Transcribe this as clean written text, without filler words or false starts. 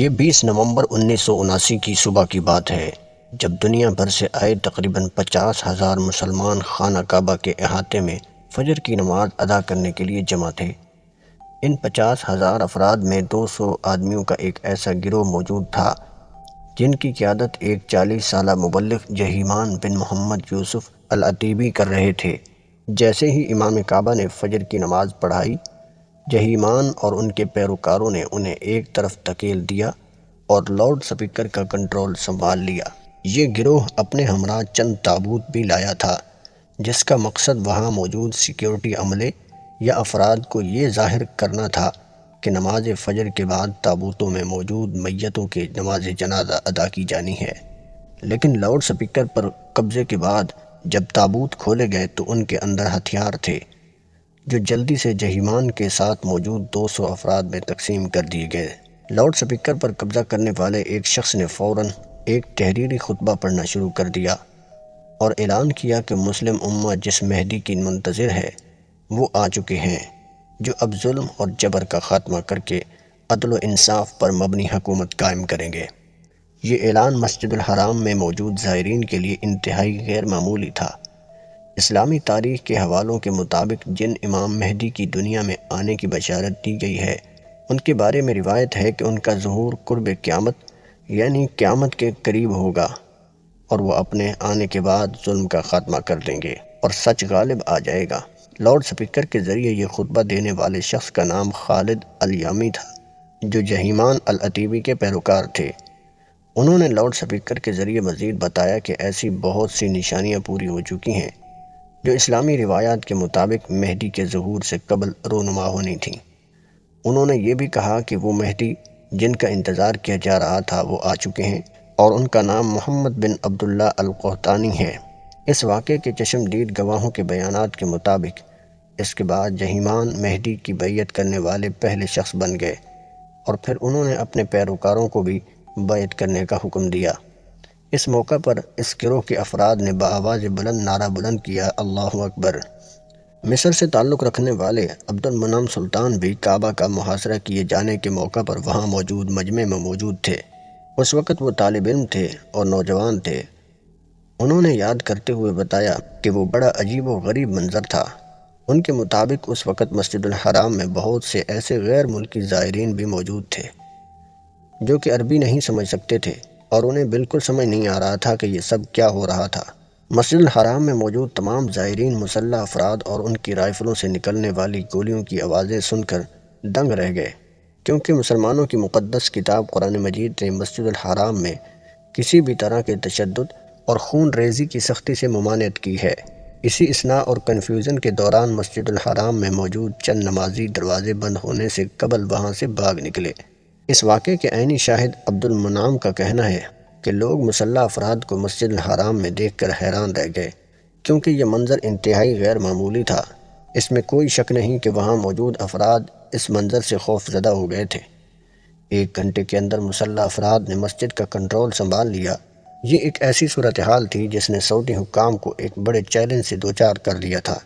یہ 20 نومبر 1979 کی صبح کی بات ہے جب دنیا بھر سے آئے تقریباً 50,000 مسلمان خانہ کعبہ کے احاطے میں فجر کی نماز ادا کرنے کے لیے جمع تھے۔ ان 50,000 افراد میں 200 آدمیوں کا ایک ایسا گروہ موجود تھا جن کی قیادت ایک 40 سالہ مبلغ جہیمان بن محمد یوسف العتیبی کر رہے تھے۔ جیسے ہی امام کعبہ نے فجر کی نماز پڑھائی، جہیمان اور ان کے پیروکاروں نے انہیں ایک طرف دھکیل دیا اور لاؤڈ سپیکر کا کنٹرول سنبھال لیا۔ یہ گروہ اپنے ہمراہ چند تابوت بھی لایا تھا جس کا مقصد وہاں موجود سیکیورٹی عملے یا افراد کو یہ ظاہر کرنا تھا کہ نماز فجر کے بعد تابوتوں میں موجود میتوں کے نماز جنازہ ادا کی جانی ہے۔ لیکن لاؤڈ سپیکر پر قبضے کے بعد جب تابوت کھولے گئے تو ان کے اندر ہتھیار تھے جو جلدی سے جہیمان کے ساتھ موجود 200 افراد میں تقسیم کر دیے گئے۔ لاؤڈ سپیکر پر قبضہ کرنے والے ایک شخص نے فوراً ایک تحریری خطبہ پڑھنا شروع کر دیا اور اعلان کیا کہ مسلم امہ جس مہدی کی منتظر ہے وہ آ چکے ہیں، جو اب ظلم اور جبر کا خاتمہ کر کے عدل و انصاف پر مبنی حکومت قائم کریں گے۔ یہ اعلان مسجد الحرام میں موجود زائرین کے لیے انتہائی غیر معمولی تھا۔ اسلامی تاریخ کے حوالوں کے مطابق جن امام مہدی کی دنیا میں آنے کی بشارت دی گئی ہے ان کے بارے میں روایت ہے کہ ان کا ظہور قرب قیامت یعنی قیامت کے قریب ہوگا اور وہ اپنے آنے کے بعد ظلم کا خاتمہ کر دیں گے اور سچ غالب آ جائے گا۔ لاؤڈ سپیکر کے ذریعے یہ خطبہ دینے والے شخص کا نام خالد الیامی تھا جو جہیمان العتیبی کے پیروکار تھے۔ انہوں نے لاؤڈ سپیکر کے ذریعے مزید بتایا کہ ایسی بہت سی نشانیاں پوری ہو چکی ہیں جو اسلامی روایات کے مطابق مہدی کے ظہور سے قبل رونما ہونی تھیں۔ انہوں نے یہ بھی کہا کہ وہ مہدی جن کا انتظار کیا جا رہا تھا وہ آ چکے ہیں اور ان کا نام محمد بن عبداللہ القحطانی ہے۔ اس واقعے کے چشم دید گواہوں کے بیانات کے مطابق اس کے بعد جہیمان مہدی کی بیعت کرنے والے پہلے شخص بن گئے اور پھر انہوں نے اپنے پیروکاروں کو بھی بیعت کرنے کا حکم دیا۔ اس موقع پر اس گروہ کے افراد نے بآواز بلند نعرہ بلند کیا، اللہ اکبر۔ مصر سے تعلق رکھنے والے عبد المنعم سلطان بھی کعبہ کا محاصرہ کیے جانے کے موقع پر وہاں موجود مجمع میں موجود تھے۔ اس وقت وہ طالب علم تھے اور نوجوان تھے۔ انہوں نے یاد کرتے ہوئے بتایا کہ وہ بڑا عجیب و غریب منظر تھا۔ ان کے مطابق اس وقت مسجد الحرام میں بہت سے ایسے غیر ملکی زائرین بھی موجود تھے جو کہ عربی نہیں سمجھ سکتے تھے اور انہیں بالکل سمجھ نہیں آ رہا تھا کہ یہ سب کیا ہو رہا تھا۔ مسجد الحرام میں موجود تمام زائرین مسلح افراد اور ان کی رائفلوں سے نکلنے والی گولیوں کی آوازیں سن کر دنگ رہ گئے، کیونکہ مسلمانوں کی مقدس کتاب قرآن مجید نے مسجد الحرام میں کسی بھی طرح کے تشدد اور خون ریزی کی سختی سے ممانعت کی ہے۔ اسی اثناء اور کنفیوژن کے دوران مسجد الحرام میں موجود چند نمازی دروازے بند ہونے سے قبل وہاں سے بھاگ نکلے۔ اس واقعے کے عینی شاہد عبد المنعم کا کہنا ہے کہ لوگ مسلح افراد کو مسجد الحرام میں دیکھ کر حیران رہ گئے کیونکہ یہ منظر انتہائی غیر معمولی تھا۔ اس میں کوئی شک نہیں کہ وہاں موجود افراد اس منظر سے خوف زدہ ہو گئے تھے۔ 1 گھنٹے کے اندر مسلح افراد نے مسجد کا کنٹرول سنبھال لیا۔ یہ ایک ایسی صورتحال تھی جس نے سعودی حکام کو ایک بڑے چیلنج سے دوچار کر لیا تھا۔